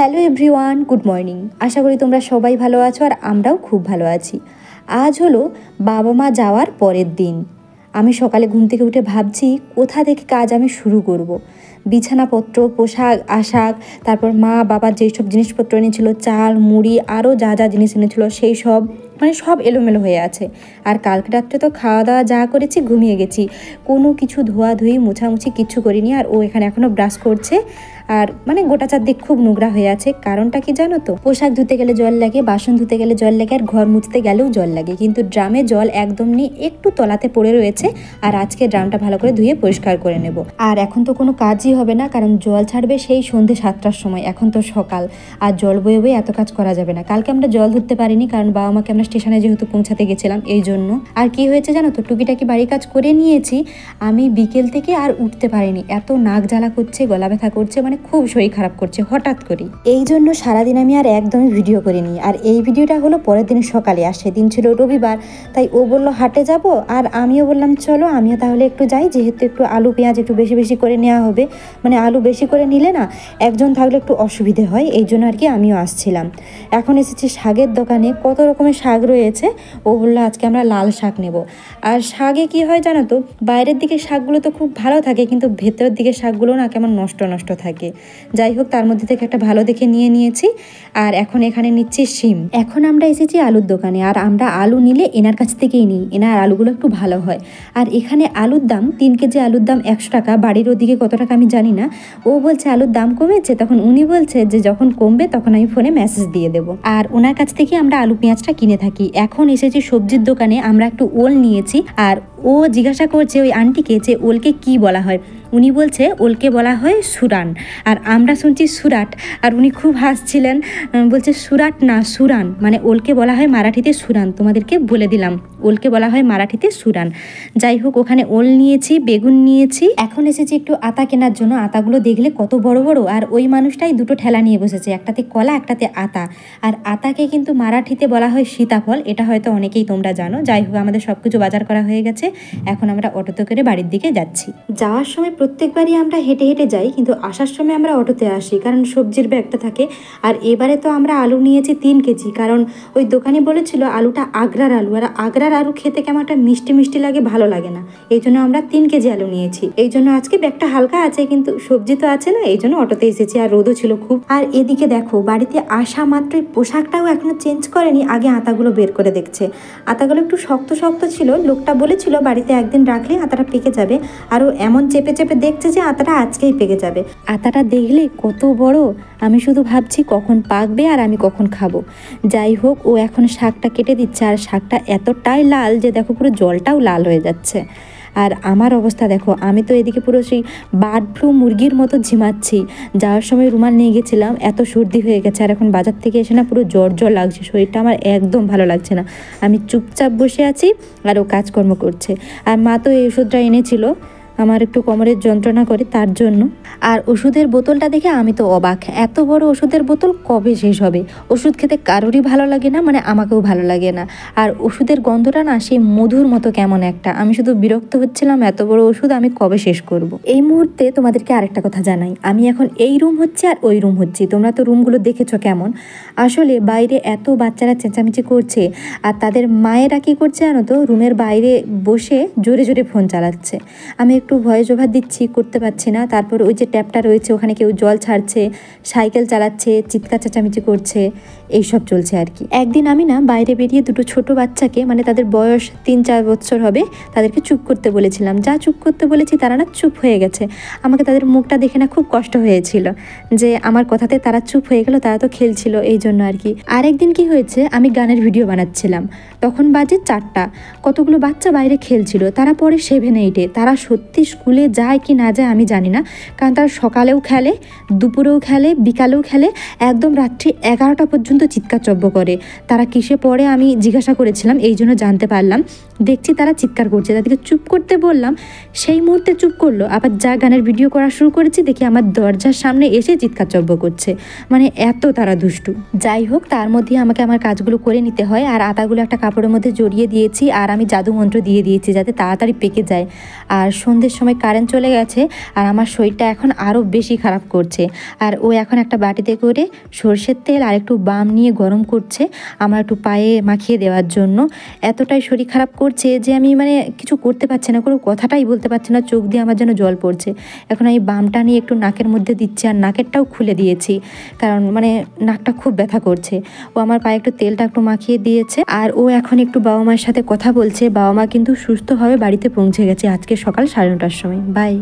Hello everyone, good morning. আশা করি তোমরা সবাই ভালো আছো আর আমরাও খুব ভালো আছি। আজ হলো বাবা মা যাওয়ার পরের দিন। আমি সকালে ঘুম থেকে উঠে ভাবছি কোথা থেকে কাজ আমি শুরু করব। বিছানাপত্র, পোশাক আশাক, তারপর মা বাবার যেসব জিনিসপত্র এনেছিল, চাল মুড়ি আরও যা যা জিনিস এনেছিল সেই সব সব এলোমেলো হয়ে আছে। আর কালকে রাত্রে তো খাওয়া দাওয়া যা করেছি ঘুমিয়ে গেছি, কোনো কিছু ধোয়াধুয়ি মোছামুছি কিচ্ছু করিনি। আর ও এখানে এখনও ব্রাশ করছে আর গোটা চারদিক খুব নোংরা হয়ে আছে। কারণটা কি জানো তো? পোশাক ধুতে গেলে জল লাগে, বাসন ধুতে গেলে জল লাগে, আর ঘর মুছতে গেলেও জল লাগে, কিন্তু ড্রামে জল একদম নেই, একটু তলাতে পড়ে রয়েছে। আর আজকে ড্রামটা ভালো করে ধুয়ে পরিষ্কার করে নেব। আর এখন তো কোনো কাজই হবে না, কারণ জল ছাড়বে সেই সন্ধ্যে 7টার সময়। এখন তো সকাল, আর জল বয়ে বয়ে এত কাজ করা যাবে না। কালকে আমরা জল ধরতে পারিনি, কারণ বাবা মাকে আমরা স্টেশনে যেহেতু পৌঁছাতে গেছিলাম এই জন্য। আর কি হয়েছে জানো তো, টুকিটাকি বাড়ির কাজ করে নিয়েছি, আমি বিকেল থেকে আর উঠতে পারিনি। এত নাক জ্বালা করছে, গলা ব্যথা করছে, খুব শরীর খারাপ করছে হঠাৎ করে। এই জন্য সারাদিন আমি আর একদমই ভিডিও করিনি। আর এই ভিডিওটা হলো পরের দিন সকালে, আর সেদিন ছিল রবিবার। তাই ও বললো হাটে যাব, আর আমিও বললাম চলো আমিও তাহলে একটু যাই, যেহেতু একটু আলু পেঁয়াজ একটু বেশি বেশি করে নেওয়া হবে। আলু বেশি করে নিলে না একজন থাকলে একটু অসুবিধে হয়, এই জন্য আর কি আমিও আসছিলাম। এখন এসেছি শাকের দোকানে, কত রকমের শাক রয়েছে। ও বললো আজকে আমরা লাল শাক নেব। আর শাকে কি হয় জানো তো, বাইরের দিকে শাকগুলো তো খুব ভালো থাকে, কিন্তু ভেতরের দিকে শাকগুলো না কেমন নষ্ট নষ্ট থাকে। যাই হোক, তার মধ্যে থেকে একটা ভালো দেখে নিয়েছি। আর এখন এখানে নিচ্ছি শিম। এখন আমরা এসেছি আলুর দোকানে, আর আমরা আলু নিলে এনার কাছ থেকেই নিই, এনার আলুগুলো একটু ভালো হয়। আর এখানে আলুর দাম 3 কেজি আলুর দাম 100 টাকা। বাড়ির ওদিকে কত টাকা আমি জানি না। ও বলছে আলুর দাম কমেছে, তখন উনি বলছে যে যখন কমবে তখন আমি ফোনে মেসেজ দিয়ে দেবো। আর ওনার কাছ থেকে আমরা আলু পেঁয়াজটা কিনে থাকি। এখন এসেছি সবজির দোকানে, আমরা একটু ওল নিয়েছি। আর ও জিজ্ঞাসা করছে ওই আন্টিকে যে ওলকে কি বলা হয়। উনি বলছে ওলকে বলা হয় সুরান, আর আমরা শুনছি সুরাট। আর উনি খুব হাসছিলেন, বলছে সুরাট না সুরান, ওলকে বলা হয় মারাঠিতে সুরান। তোমাদেরকে বলে দিলাম, ওলকে বলা হয় মারাঠিতে সুরান। যাই হোক, ওখানে ওল নিয়েছি, বেগুন নিয়েছি। এখন এসেছি একটু আতা কেনার জন্য। আতাগুলো দেখলে কত বড় বড়, আর ওই মানুষটাই দুটো ঠেলা নিয়ে বসেছে, একটাতে কলা একটাতে আতা। আর আতাকে কিন্তু মারাঠিতে বলা হয় সীতাফল, এটা হয়তো অনেকেই তোমরা জানো। যাই হোক, আমাদের সব কিছু বাজার করা হয়ে গেছে। এখন আমরা অটোতে করে বাড়ির দিকে যাচ্ছি। যাওয়ার সময় প্রত্যেকবারই আমরা হেঁটে হেঁটে যাই, কিন্তু আসার সময় আমরা অটোতে আসি, কারণ সবজির ব্যাগটা থাকে। আর এবারে তো আমরা আলু নিয়েছি 3 কেজি, কারণ ওই দোকানি বলেছিল আলুটা আগ্রার আলু, আর আগ্রার আলু খেতে কেমন একটা মিষ্টি মিষ্টি লাগে, ভালো লাগে না। এই জন্য আমরা 3 কেজি আলু নিয়েছি। এই জন্য আজকে ব্যাগটা হালকা আছে, কিন্তু সবজি তো আছে না, এই জন্য অটোতে এসেছি। আর রোদও ছিল খুব। আর এদিকে দেখো, বাড়িতে আসা মাত্রই পোশাকটাও এখনো চেঞ্জ করেনি, আগে আতাগুলো বের করে দেখছে। আতাগুলো একটু শক্ত শক্ত ছিল, লোকটা বলেছিল বাড়িতে একদিন রাখলে আতাটা পেকে যাবে। আরও এমন চেপে চেপে দেখছে যে আতাটা আজকেই পেকে যাবে। আতাটা দেখলে কত বড়, আমি শুধু ভাবছি কখন পাকবে আর আমি কখন খাবো। যাই হোক, ও এখন শাকটা কেটে দিচ্ছে, আর শাকটা এতটাই লাল যে দেখো পুরো জলটাও লাল হয়ে যাচ্ছে। আর আমার অবস্থা দেখো, আমি তো এদিকে পুরো সেই বার্ড ফ্লু মুরগির মতো ঝিমাচ্ছি। যাওয়ার সময় রুমাল নিয়ে গেছিলাম, এত সর্দি হয়ে গেছে। আর এখন বাজার থেকে এসে না পুরো জ্বর জ্বর লাগছে, শরীরটা আমার একদম ভালো লাগছে না। আমি চুপচাপ বসে আছি, আর ও কাজকর্ম করছে। আর মা তো এই ওষুধটা এনেছিল, আমার একটু কোমরের যন্ত্রণা করে তার জন্য। আর ওষুধের বোতলটা দেখে আমি তো অবাক, এত বড় ওষুধের বোতল কবে শেষ হবে? ওষুধ খেতে কারোরই ভালো লাগে না, আমাকেও ভালো লাগে না। আর ওষুধের গন্ধটা না সেই মধুর মতো কেমন একটা। আমি শুধু বিরক্ত হচ্ছিলাম, এত বড় ওষুধ আমি কবে শেষ করব। এই মুহূর্তে তোমাদেরকে আরেকটা কথা জানাই, আমি এখন এই রুম হচ্ছে আর ওই রুম হচ্ছি। তোমরা তো রুমগুলো দেখেছো কেমন। আসলে বাইরে এত বাচ্চারা চেঁচামেচি করছে, আর তাদের মায়েরা কি করছে জানো তো, রুমের বাইরে বসে জোরে জোরে ফোন চালাচ্ছে। আমি একটু ভয়েস ওভার দিচ্ছি, করতে পারছি না। তারপর ওই যে ট্যাপটা রয়েছে, ওখানে কেউ জল ছাড়ছে, সাইকেল চালাচ্ছে, চিৎকার চেঁচামেচি করছে, এইসব চলছে আর কি। একদিন আমি না বাইরে বেরিয়ে দুটো ছোট বাচ্চাকে, তাদের বয়স 3-4 বছর হবে, তাদেরকে চুপ করতে বলেছিলাম। যা চুপ করতে বলেছি তারা না চুপ হয়ে গেছে। আমাকে তাদের মুখটা দেখে না খুব কষ্ট হয়েছিল, যে আমার কথাতে তারা চুপ হয়ে গেল, তারা তো খেলছিল এই জন্য আর কি। আর একদিন কি হয়েছে, আমি গানের ভিডিও বানাচ্ছিলাম, তখন বাজে 4টা। কতগুলো বাচ্চা বাইরে খেলছিল, তারা পরে 7-8-এ। তারা সত্যি স্কুলে যায় কি না যায় আমি জানি না, কারণ তারা সকালেও খেলে, দুপুরেও খেলে, বিকালেও খেলে, একদম রাত্রি 11টা পর্যন্ত চিৎকার চব্য করে। তারা কিসে পড়ে আমি জিজ্ঞাসা করেছিলাম, এই জন্য জানতে পারলাম দেখছি তারা চিৎকার করছে, তাদেরকে চুপ করতে বললাম, সেই মুহূর্তে চুপ করলো। আবার যা গানের ভিডিও করা শুরু করেছি দেখি আমার দরজার সামনে এসে চিৎকার চব্য করছে, মানে এত তারা দুষ্টু। যাই হোক, তার মধ্যে আমাকে আমার কাজগুলো করে নিতে হয়। আর আটাগুলো একটা কাপড়ের মধ্যে জড়িয়ে দিয়েছি, আর আমি জাদু মন্ত্র দিয়ে দিয়েছি যাতে তাড়াতাড়ি পেকে যায়। আর সন্ধ্যের সময় কারেন্ট চলে গেছে, আর আমার শরীরটা এখন আরও বেশি খারাপ করছে। আর ও এখন একটা বাটিতে করে সর্ষের তেল আর একটু বাম নিয়ে গরম করছে আমার একটু পায়ে মাখিয়ে দেওয়ার জন্য। এতটাই শরীর খারাপ করছে যে আমি মানে কিছু করতে পারছি না, কোনো কথাটাই বলতে পারছি না, চোখ দিয়ে আমার যেন জল পড়ছে। এখন আমি বামটা নিয়ে একটু নাকের মধ্যে দিচ্ছি, আর নাকেরটাও খুলে দিয়েছি, কারণ মানে নাকটা খুব ব্যথা করছে। ও আমার পায়ে একটু তেলটা একটু মাখিয়ে দিয়েছে, আর ও এখন একটু বাবা মায়ের সাথে কথা বলছে। বাবা মা কিন্তু সুস্থভাবে বাড়িতে পৌঁছে গেছে আজকে সকাল 9:30টার সময়। বাই।